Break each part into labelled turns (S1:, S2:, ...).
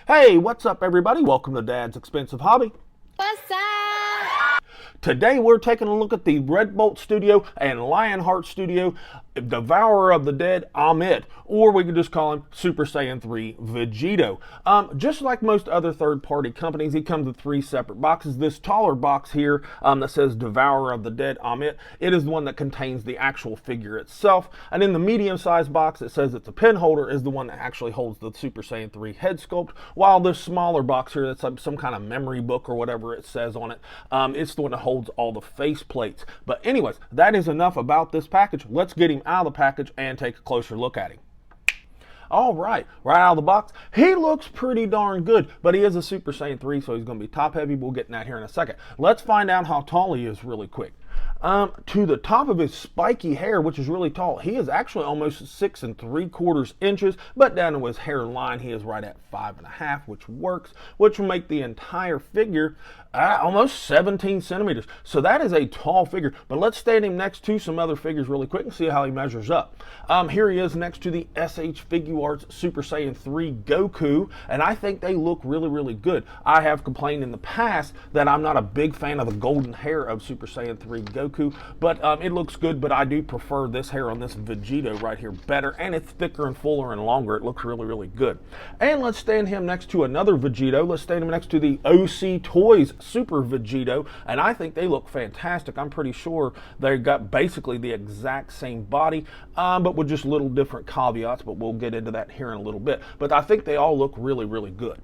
S1: Hey, what's up everybody? Welcome to Dad's Expensive Hobby.
S2: What's up?
S1: Today we're taking a look at the Red Bolt Studio and Heart Studio Devourer of the Dead Amit, or we could just call him Super Saiyan 3 Vegito. Just like most other third-party companies, he comes with 3 separate boxes. This taller box here that says Devourer of the Dead Amit, it is the one that contains the actual figure itself. And in the medium-sized box, it says it's a pin holder, is the one that actually holds the Super Saiyan 3 head sculpt, while this smaller box here, that's like some kind of memory book or whatever it says on it, it's the one that holds all the face plates. But anyways, that is enough about this package. Let's get him out of the package and take a closer look at him. All right out of the box, he looks pretty darn good, but he is a Super Saiyan 3, so he's going to be top heavy. We'll get in that here in a second. Let's find out how tall he is really quick. To the top of his spiky hair, which is really tall, he is actually almost 6 3/4 inches, but down to his hairline, he is right at 5.5, which works, which will make the entire figure almost 17 centimeters. So that is a tall figure, but let's stand him next to some other figures really quick and see how he measures up. Here he is next to the SH Figuarts Super Saiyan 3 Goku, and I think they look really good. I have complained in the past that I'm not a big fan of the golden hair of Super Saiyan 3 Goku, but it looks good, but I do prefer this hair on this Vegito right here better, and it's thicker and fuller and longer. It looks really good. And let's stand him next to another Vegito. Let's stand him next to the OC Toys Super Vegito, and I think they look fantastic. I'm pretty sure they got basically the exact same body, but with just little different caveats, but we'll get into that here in a little bit. But I think they all look really good.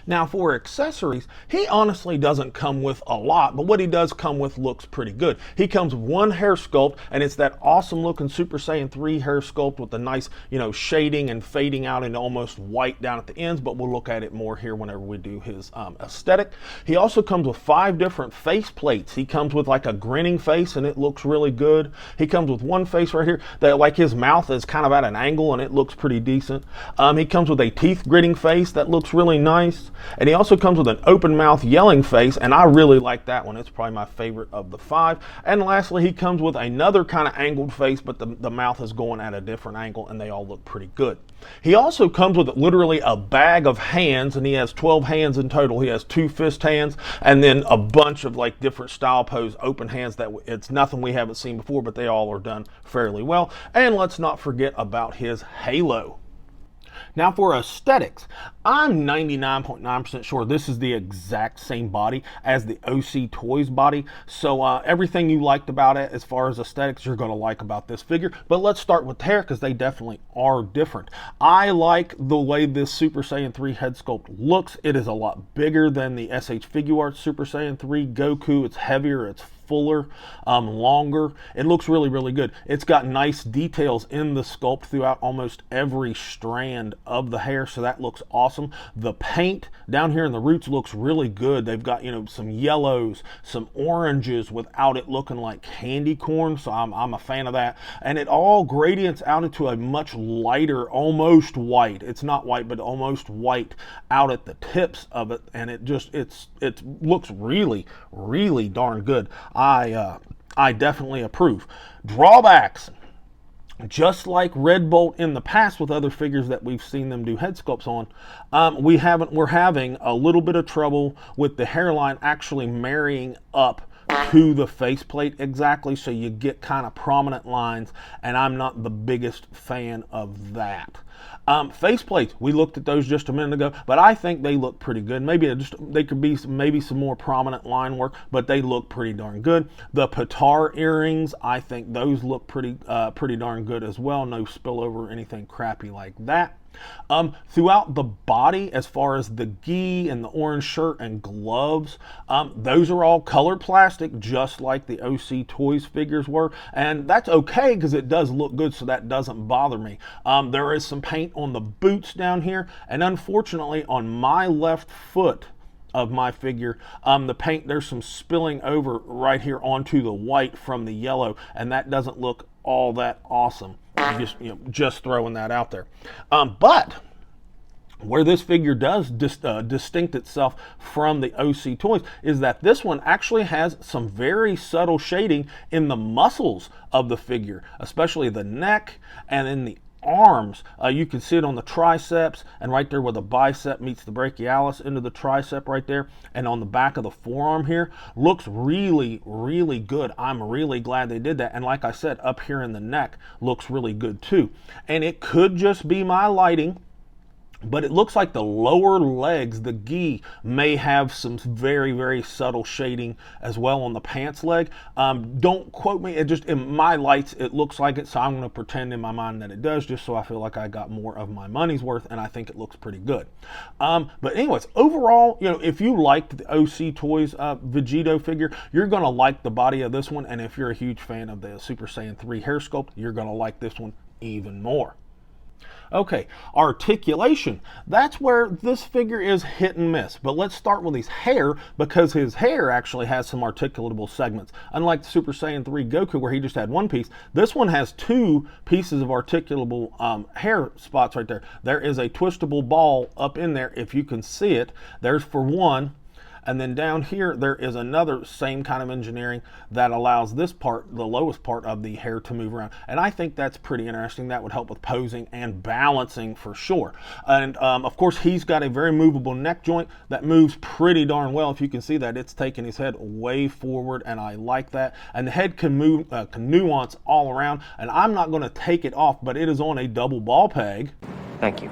S1: Now for accessories, he honestly doesn't come with a lot, but what he does come with looks pretty good. He comes with one hair sculpt, and it's that awesome looking Super Saiyan 3 hair sculpt with the nice, shading and fading out into almost white down at the ends, but we'll look at it more here whenever we do his aesthetic. He also comes with 5 different face plates. He comes with like a grinning face, and it looks really good. He comes with one face right here that like his mouth is kind of at an angle, and it looks pretty decent. He comes with a teeth gritting face that looks really nice. And he also comes with an open mouth yelling face, and I really like that one. It's probably my favorite of the 5. And lastly, he comes with another kind of angled face, but the mouth is going at a different angle, and they all look pretty good. He also comes with literally a bag of hands, and he has 12 hands in total. He has 2 fist hands, and then a bunch of like different style pose open hands that it's nothing we haven't seen before, but they all are done fairly well. And let's not forget about his halo. Now for aesthetics, I'm 99.9% sure this is the exact same body as the OC Toys body. So everything you liked about it as far as aesthetics, you're going to like about this figure. But let's start with hair because they definitely are different. I like the way this Super Saiyan 3 head sculpt looks. It is a lot bigger than the SH Figuarts Super Saiyan 3 Goku. It's heavier, it's fuller, longer. It looks really good. It's got nice details in the sculpt throughout almost every strand of the hair, so that looks awesome. The paint down here in the roots looks really good. They've got some yellows, some oranges without it looking like candy corn, so I'm a fan of that. And it all gradients out into a much lighter, almost white. It's not white, but almost white out at the tips of it, and it looks really darn good. I definitely approve. Drawbacks. Just like Red Bolt in the past with other figures that we've seen them do head sculpts on, we're having a little bit of trouble with the hairline actually marrying up to the faceplate exactly, so you get kind of prominent lines, and I'm not the biggest fan of that. Faceplates, we looked at those just a minute ago, but I think they look pretty good. Maybe they could be maybe some more prominent line work, but they look pretty darn good. The Patar earrings, I think those look pretty darn good as well. No spillover or anything crappy like that. Throughout the body, as far as the gi and the orange shirt and gloves, those are all colored plastic, just like the OC Toys figures were, and that's okay because it does look good, so that doesn't bother me. There is some paint on the boots down here, and unfortunately on my left foot of my figure, the paint, there's some spilling over right here onto the white from the yellow, and that doesn't look all that awesome. Just throwing that out there. But where this figure does distinct itself from the OC Toys is that this one actually has some very subtle shading in the muscles of the figure, especially the neck and in the arms, you can see it on the triceps, and right there where the bicep meets the brachialis into the tricep right there, and on the back of the forearm here, looks really, really good. I'm really glad they did that. And like I said, up here in the neck looks really good too. And it could just be my lighting, but it looks like the lower legs, the gi, may have some very, very subtle shading as well on the pants leg. Don't quote me, it just, in my lights, it looks like it, so I'm going to pretend in my mind that it does, just so I feel like I got more of my money's worth, and I think it looks pretty good. But anyways, overall, you know, if you liked the OC Toys Vegito figure, you're going to like the body of this one, and if you're a huge fan of the Super Saiyan 3 hair sculpt, you're going to like this one even more. Okay, articulation. That's where this figure is hit and miss. But let's start with his hair, because his hair actually has some articulatable segments. Unlike the Super Saiyan 3 Goku, where he just had one piece, this one has two pieces of articulable hair spots right there. There is a twistable ball up in there, if you can see it. There's for one. And then down here, there is another same kind of engineering that allows this part, the lowest part of the hair, to move around. And I think that's pretty interesting. That would help with posing and balancing for sure. And of course, he's got a very movable neck joint that moves pretty darn well. If you can see that, it's taking his head way forward, and I like that. And the head can move, can nuance all around. And I'm not going to take it off, but it is on a double ball peg.
S3: Thank you.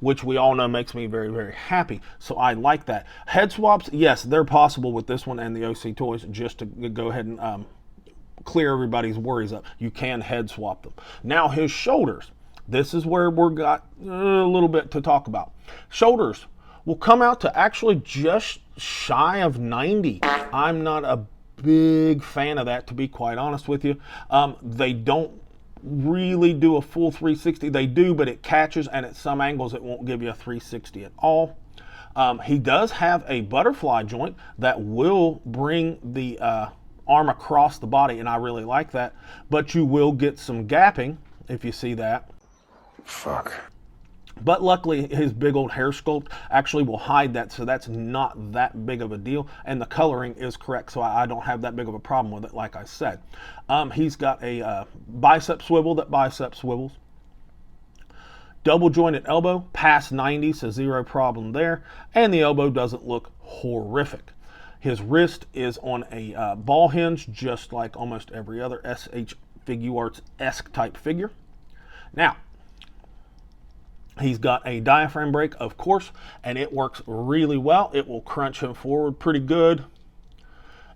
S1: Which we all know makes me very, very happy. So I like that. Head swaps, yes, they're possible with this one and the OC Toys, just to go ahead and clear everybody's worries up. You can head swap them. Now his shoulders. This is where we've got a little bit to talk about. Shoulders will come out to actually just shy of 90. I'm not a big fan of that, to be quite honest with you. They don't really do a full 360. They do, but it catches, and at some angles it won't give you a 360 at all. He does have a butterfly joint that will bring the arm across the body, and I really like that, but you will get some gapping if you see that.
S3: Fuck.
S1: But luckily, his big old hair sculpt actually will hide that, so that's not that big of a deal. And the coloring is correct, so I don't have that big of a problem with it, like I said. He's got a bicep swivel that bicep swivels. Double jointed elbow, past 90, so zero problem there. And the elbow doesn't look horrific. His wrist is on a ball hinge, just like almost every other SH Figuarts-esque type figure. Now, he's got a diaphragm brake, of course, and it works really well. It will crunch him forward pretty good.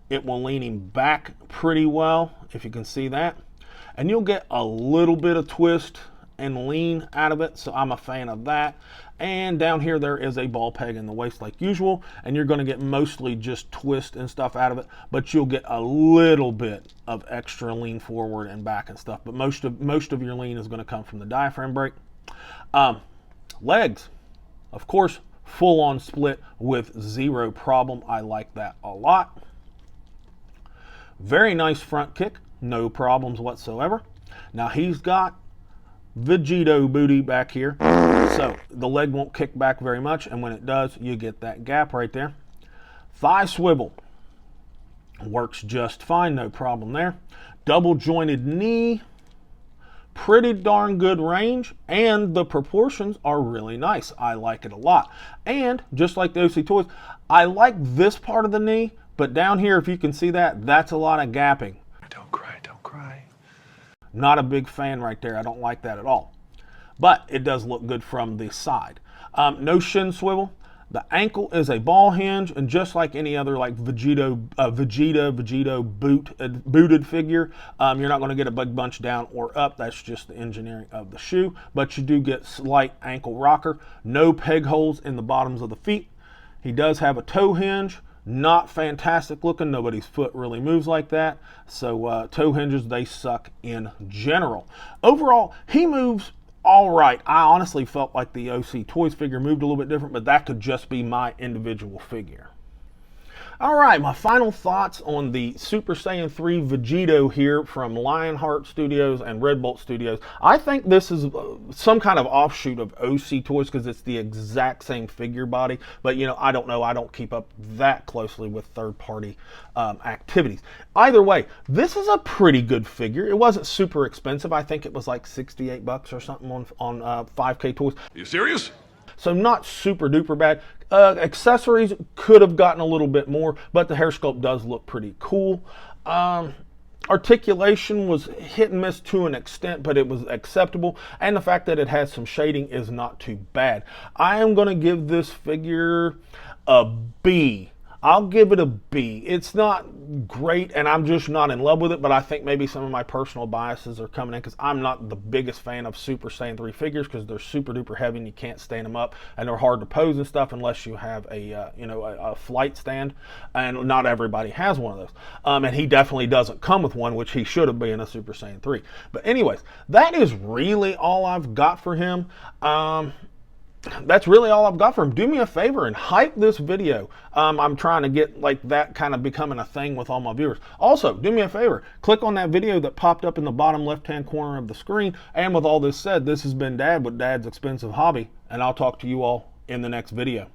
S1: It will lean him back pretty well, if you can see that. And you'll get a little bit of twist and lean out of it, so I'm a fan of that. And down here, there is a ball peg in the waist like usual, and you're going to get mostly just twist and stuff out of it, but you'll get a little bit of extra lean forward and back and stuff. But most of your lean is going to come from the diaphragm brake. Legs, of course, full on split with zero problem. I like that a lot. Very nice front kick, no problems whatsoever. Now he's got Vegito booty back here, so the leg won't kick back very much, and when it does, you get that gap right there. Thigh swivel works just fine, no problem there. Double jointed knee, pretty darn good range, and the proportions are really nice. I like it a lot. And just like the OC Toys, I like this part of the knee, but down here, if you can see that, that's a lot of gapping.
S3: Don't cry, don't cry.
S1: Not a big fan right there. I don't like that at all. But it does look good from the side. No shin swivel. The ankle is a ball hinge, and just like any other like Vegito booted figure, you're not going to get a big bunch down or up. That's just the engineering of the shoe. But you do get slight ankle rocker. No peg holes in the bottoms of the feet. He does have a toe hinge. Not fantastic looking. Nobody's foot really moves like that. So toe hinges, they suck in general. Overall, he moves all right. I honestly felt like the OC Toys figure moved a little bit different, but that could just be my individual figure. All right, my final thoughts on the Super Saiyan 3 Vegito here from Heart Studios and Red Bolt Studios. I think this is some kind of offshoot of OC Toys because it's the exact same figure body. But, you know, I don't know. I don't keep up that closely with third-party activities. Either way, this is a pretty good figure. It wasn't super expensive. I think it was like 68 bucks or something on 5K Toys.
S4: Are you serious?
S1: So not super duper bad. Accessories could have gotten a little bit more, but the hair sculpt does look pretty cool. Articulation was hit and miss to an extent, but it was acceptable. And the fact that it has some shading is not too bad. I am going to give this figure a B. I'll give it a B. It's not great, and I'm just not in love with it, but I think maybe some of my personal biases are coming in because I'm not the biggest fan of Super Saiyan 3 figures because they're super duper heavy and you can't stand them up, and they're hard to pose and stuff unless you have a flight stand, and not everybody has one of those. And he definitely doesn't come with one, which he should have been a Super Saiyan 3. But anyways, that is really all I've got for him. That's really all I've got for him. Do me a favor and hype this video. I'm trying to get like that kind of becoming a thing with all my viewers. Also, do me a favor. Click on that video that popped up in the bottom left-hand corner of the screen. And with all this said, this has been Dad with Dad's Expensive Hobby. And I'll talk to you all in the next video.